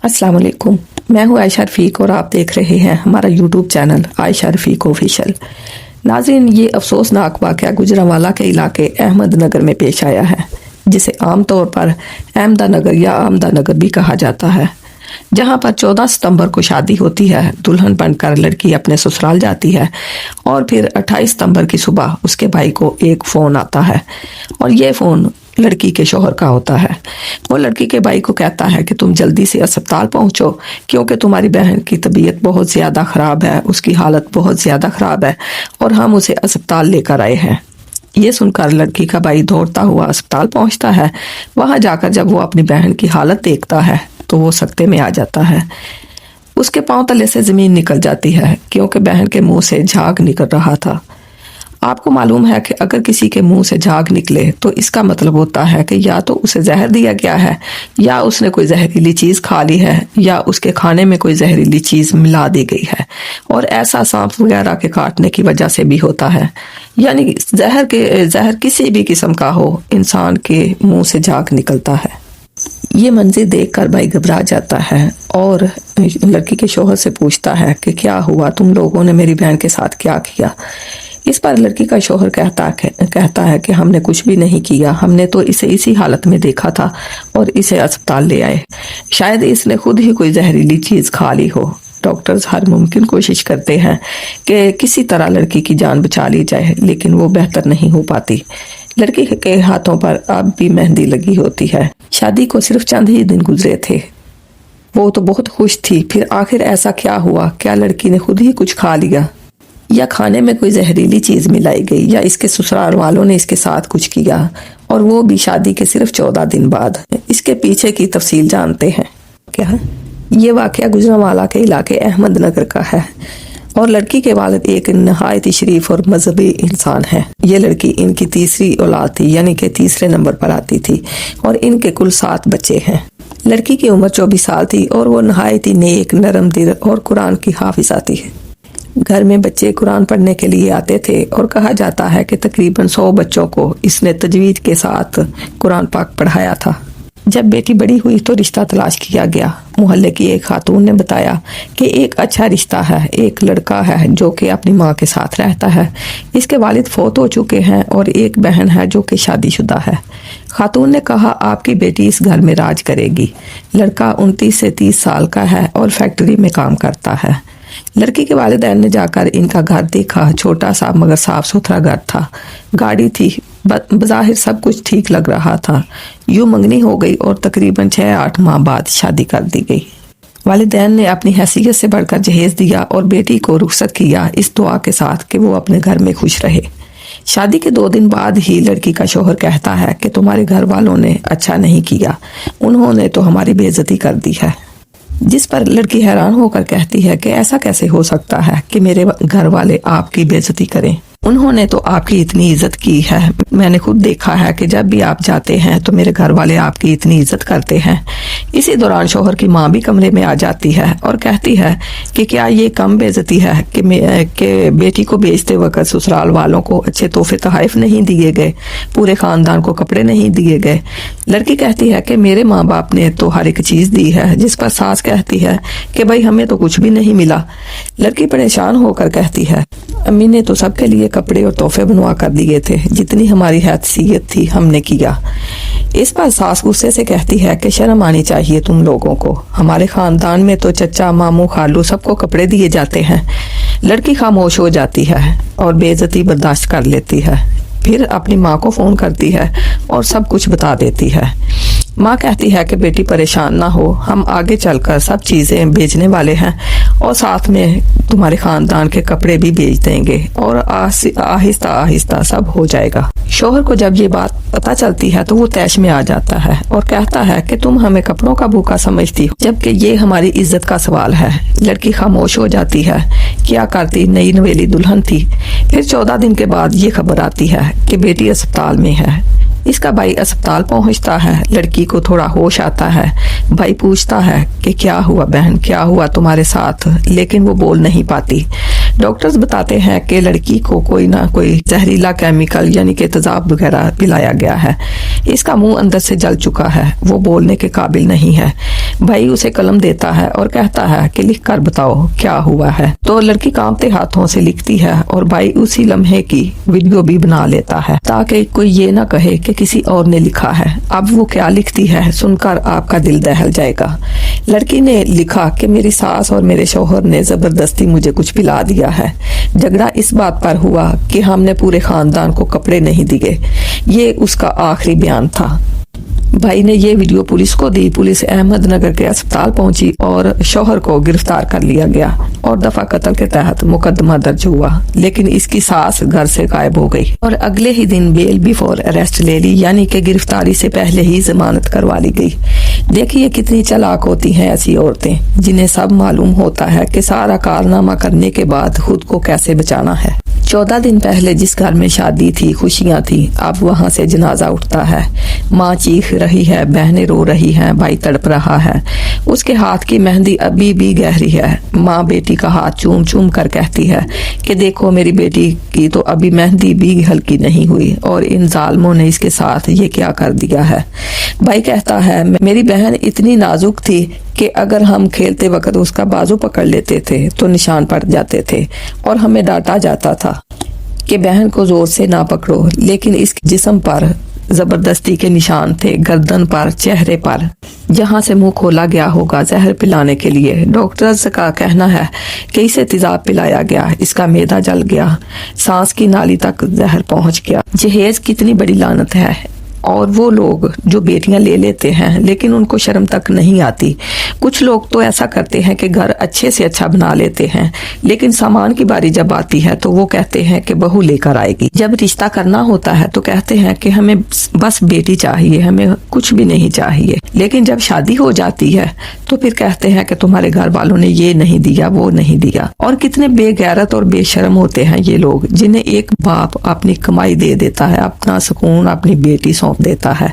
अस्सलाम वालेकुम। मैं हूँ आयशा रफ़ीक और आप देख रहे हैं हमारा यूट्यूब चैनल आयशा रफ़ीक ऑफिशियल। नाज़रीन, ये अफसोसनाक वाक़या गुजरांवाला के इलाके अहमद नगर में पेश आया है, जिसे आम तौर पर अहमदा नगर या आमदा नगर भी कहा जाता है, जहाँ पर 14 सितंबर को शादी होती है। दुल्हन बनकर लड़की अपने ससुराल जाती है और फिर 28 सितंबर की सुबह उसके भाई को एक फ़ोन आता है और ये फ़ोन लड़की के शोहर का होता है। वो लड़की के भाई को कहता है कि तुम जल्दी से अस्पताल पहुंचो, क्योंकि तुम्हारी बहन की तबीयत बहुत ज़्यादा ख़राब है, उसकी हालत बहुत ज़्यादा ख़राब है और हम उसे अस्पताल लेकर आए हैं। ये सुनकर लड़की का भाई दौड़ता हुआ अस्पताल पहुंचता है। वहां जाकर जब वो अपनी बहन की हालत देखता है तो वो सकते में आ जाता है। उसके पांव तले से ज़मीन निकल जाती है, क्योंकि बहन के मुंह से झाग निकल रहा था। आपको मालूम है कि अगर किसी के मुंह से झाग निकले तो इसका मतलब होता है कि या तो उसे जहर दिया गया है, या उसने कोई जहरीली चीज़ खा ली है, या उसके खाने में कोई जहरीली चीज़ मिला दी गई है। और ऐसा सांप वगैरह के काटने की वजह से भी होता है, यानी जहर किसी भी किस्म का हो, इंसान के मुंह से झाग निकलता है। ये मंजर देखकर भाई घबरा जाता है और लड़की के शोहर से पूछता है कि क्या हुआ, तुम लोगों ने मेरी बहन के साथ क्या किया। इस पर लड़की का शोहर कहता है कि हमने कुछ भी नहीं किया, हमने तो इसे इसी हालत में देखा था और इसे अस्पताल ले आए। शायद इसने खुद ही कोई जहरीली चीज़ खा ली हो। डॉक्टर्स हर मुमकिन कोशिश करते हैं कि किसी तरह लड़की की जान बचा ली जाए, लेकिन वो बेहतर नहीं हो पाती। लड़की के हाथों पर अब भी मेहंदी लगी होती है। शादी को सिर्फ चंद ही दिन गुजरे थे। वो तो बहुत खुश थी, फिर आखिर ऐसा क्या हुआ? क्या लड़की ने खुद ही कुछ खा लिया, या खाने में कोई जहरीली चीज़ मिलाई गई, या इसके ससुराल वालों ने इसके साथ कुछ किया, और वो भी शादी के सिर्फ 14 दिन बाद। इसके पीछे की तफसील जानते हैं क्या? ये वाक़या गुजरांवाला के इलाके अहमद नगर का है और लड़की के वालिद एक नहायत शरीफ और मजहबी इंसान है। ये लड़की इनकी तीसरी औलाद थी, यानी कि तीसरे नंबर पर आती थी, और इनके कुल 7 बच्चे हैं। लड़की की उम्र 24 साल थी और वो नहायत ही नेक, नरम दिल और कुरान की हाफिज़ा थी। घर में बच्चे कुरान पढ़ने के लिए आते थे और कहा जाता है कि तकरीबन 100 बच्चों को इसने तजवीद के साथ कुरान पाक पढ़ाया था। जब बेटी बड़ी हुई तो रिश्ता तलाश किया गया। मोहल्ले की एक खातून ने बताया कि एक अच्छा रिश्ता है, एक लड़का है जो कि अपनी माँ के साथ रहता है। इसके वालिद फौत हो चुके हैं और एक बहन है जो कि शादीशुदा है। खातून ने कहा, आपकी बेटी इस घर में राज करेगी। लड़का 29 से 30 साल का है और फैक्ट्री में काम करता है। लड़की के वालिदैन ने जाकर इनका घर देखा। छोटा सा मगर साफ सुथरा घर था, गाड़ी थी, बज़ाहिर सब कुछ ठीक लग रहा था। यूं मंगनी हो गई और तकरीबन 6-8 माह बाद शादी कर दी गई। वालिदैन ने अपनी हैसियत से बढ़कर जहेज दिया और बेटी को रुखसत किया, इस दुआ के साथ कि वो अपने घर में खुश रहे। शादी के 2 दिन बाद ही लड़की का शोहर कहता है कि तुम्हारे घर वालों ने अच्छा नहीं किया, उन्होंने तो हमारी बेइज्जती कर दी है। जिस पर लड़की हैरान होकर कहती है कि ऐसा कैसे हो सकता है कि मेरे घर वाले आपकी बेइज्जती करें? उन्होंने तो आपकी इतनी इज्जत की है, मैंने खुद देखा है कि जब भी आप जाते हैं तो मेरे घर वाले आपकी इतनी इज्जत करते हैं। इसी दौरान शोहर की माँ भी कमरे में आ जाती है और कहती है कि क्या ये कम बेइज्जती है कि बेटी को बेचते वक्त ससुराल वालों को अच्छे तोहफे तोहफ़े नहीं दिए गए, पूरे ख़ानदान को कपड़े नहीं दिए गए। लड़की कहती है कि मेरे माँ बाप ने तो हर एक चीज़ दी है, जिस पर सास कहती है कि भाई हमें तो कुछ भी नहीं मिला। लड़की परेशान होकर कहती है, अम्मी ने तो सबके लिए कपड़े और तोहफे बनवा कर दिए थे, जितनी हमारी हैसियत थी हमने किया। इस पर सास गुस्से से कहती है कि शर्म आनी चाहिए तुम लोगों को, हमारे खानदान में तो चचा, मामू, खालू सबको कपड़े दिए जाते हैं। लड़की खामोश हो जाती है और बेइज्जती बर्दाश्त कर लेती है। फिर अपनी माँ को फ़ोन करती है और सब कुछ बता देती है। माँ कहती है कि बेटी परेशान ना हो, हम आगे चलकर सब चीज़ें बेचने वाले हैं और साथ में तुम्हारे ख़ानदान के कपड़े भी बेच देंगे और आहिस्ता आहिस्ता सब हो जाएगा। शोहर को जब ये बात पता चलती है तो वो तैश में आ जाता है और कहता है कि तुम हमें कपड़ों का भूखा समझती हो, जबकि ये हमारी इज्जत का सवाल है। लड़की खामोश हो जाती है। क्या करती, नई नवेली दुल्हन थी। फिर 14 दिन के बाद ये खबर आती है कि बेटी अस्पताल में है। इसका भाई अस्पताल पहुंचता है। लड़की को थोड़ा होश आता है। भाई पूछता है कि क्या हुआ बहन, क्या हुआ तुम्हारे साथ, लेकिन वो बोल नहीं पाती। डॉक्टर्स बताते हैं कि लड़की को कोई ना कोई जहरीला केमिकल यानी कि तेजाब वगैरह पिलाया गया है। इसका मुंह अंदर से जल चुका है, वो बोलने के काबिल नहीं है। भाई उसे कलम देता है और कहता है कि लिख कर बताओ क्या हुआ है। तो लड़की कांपते हाथों से लिखती है और भाई उसी लम्हे की वीडियो भी बना लेता है ताकि कोई ये ना कहे कि किसी और ने लिखा है। अब वो क्या लिखती है सुनकर आपका दिल दहल जाएगा। लड़की ने लिखा कि मेरी सास और मेरे शौहर ने जबरदस्ती मुझे कुछ पिला दिया है। झगड़ा इस बात पर हुआ कि हमने पूरे खानदान को कपड़े नहीं दिए। ये उसका आखिरी बयान था। भाई ने ये वीडियो पुलिस को दी। पुलिस अहमदनगर के अस्पताल पहुंची और शौहर को गिरफ्तार कर लिया गया और दफा कत्ल के तहत मुकदमा दर्ज हुआ, लेकिन इसकी सास घर से गायब हो गई और अगले ही दिन बेल बिफोर अरेस्ट ले ली, यानी कि गिरफ्तारी से पहले ही जमानत करवा ली गई। देखिए कितनी चालाक होती हैं ऐसी औरतें, जिन्हें सब मालूम होता है कि सारा कारनामा करने के बाद खुद को कैसे बचाना है। 14 दिन पहले जिस घर में शादी थी, खुशियां थी, अब वहां से जनाजा उठता है। माँ चीख रही है, बहनें रो रही हैं, भाई तड़प रहा है। उसके हाथ की मेहंदी अभी भी गहरी है। माँ बेटी का हाथ चूम चूम कर कहती है कि देखो मेरी बेटी की तो अभी मेहंदी भी हल्की नहीं हुई और इन जालमों ने इसके साथ ये क्या कर दिया है। भाई कहता है मेरी बहन इतनी नाजुक थी कि अगर हम खेलते वक्त उसका बाजू पकड़ लेते थे तो निशान पड़ जाते थे और हमें डांटा जाता था कि बहन को जोर से ना पकड़ो, लेकिन इसके जिस्म पर जबरदस्ती के निशान थे, गर्दन पर, चेहरे पर, जहां से मुंह खोला गया होगा जहर पिलाने के लिए। डॉक्टर्स का कहना है कि इसे तेजाब पिलाया गया, इसका मैदा जल गया, सांस की नाली तक जहर पहुंच गया। जहेज कितनी बड़ी लानत है। और वो लोग जो बेटियां ले लेते हैं लेकिन उनको शर्म तक नहीं आती। कुछ लोग तो ऐसा करते हैं कि घर अच्छे से अच्छा बना लेते हैं, लेकिन सामान की बारी जब आती है तो वो कहते हैं कि बहू लेकर आएगी। जब रिश्ता करना होता है तो कहते हैं कि हमें बस बेटी चाहिए, हमें कुछ भी नहीं चाहिए। लेकिन जब शादी हो जाती है तो फिर कहते हैं कि तुम्हारे घर वालों ने ये नहीं दिया, वो नहीं दिया। और कितने बेगैरत और बेशर्म होते हैं ये लोग, जिन्हें एक बाप अपनी कमाई दे देता है, अपना सुकून अपनी बेटी सौंप देता है।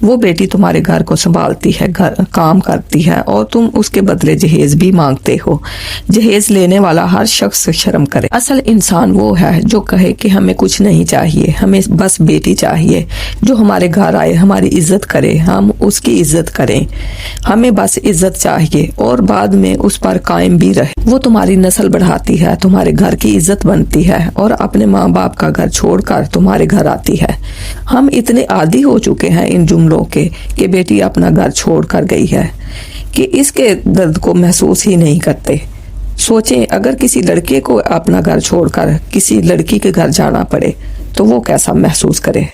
वो बेटी तुम्हारे घर को संभालती है, घर काम करती है और तुम उसके बदले जहेज भी मांगते हो। जहेज लेने वाला हर शख्स शर्म करे। असल इंसान वो है जो कहे कि हमें कुछ नहीं चाहिए, हमें बस बेटी चाहिए जो हमारे घर आए, हमारी इज्जत करे, हम उसकी इज्जत करें। हमें बस इज्जत चाहिए और बाद में उस पर कायम भी रहे। वो तुम्हारी नस्ल बढ़ाती है, तुम्हारे घर की इज्जत बनती है और अपने माँ बाप का घर छोड़कर तुम्हारे घर आती है। हम इतने आदी हो चुके हैं इन जुमलों के कि बेटी अपना घर छोड़कर गई है कि इसके दर्द को महसूस ही नहीं करते। सोचें अगर किसी लड़के को अपना घर छोड़कर किसी लड़की के घर जाना पड़े तो वो कैसा महसूस करे।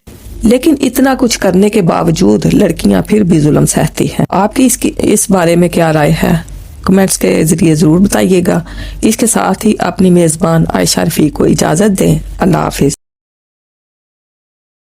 लेकिन इतना कुछ करने के बावजूद लड़कियां फिर भी जुल्म सहती हैं। आपकी इस बारे में क्या राय है? कमेंट्स के जरिए जरूर बताइएगा। इसके साथ ही अपनी मेजबान आयशा रफीक को इजाजत दें। अल्लाह हाफिज।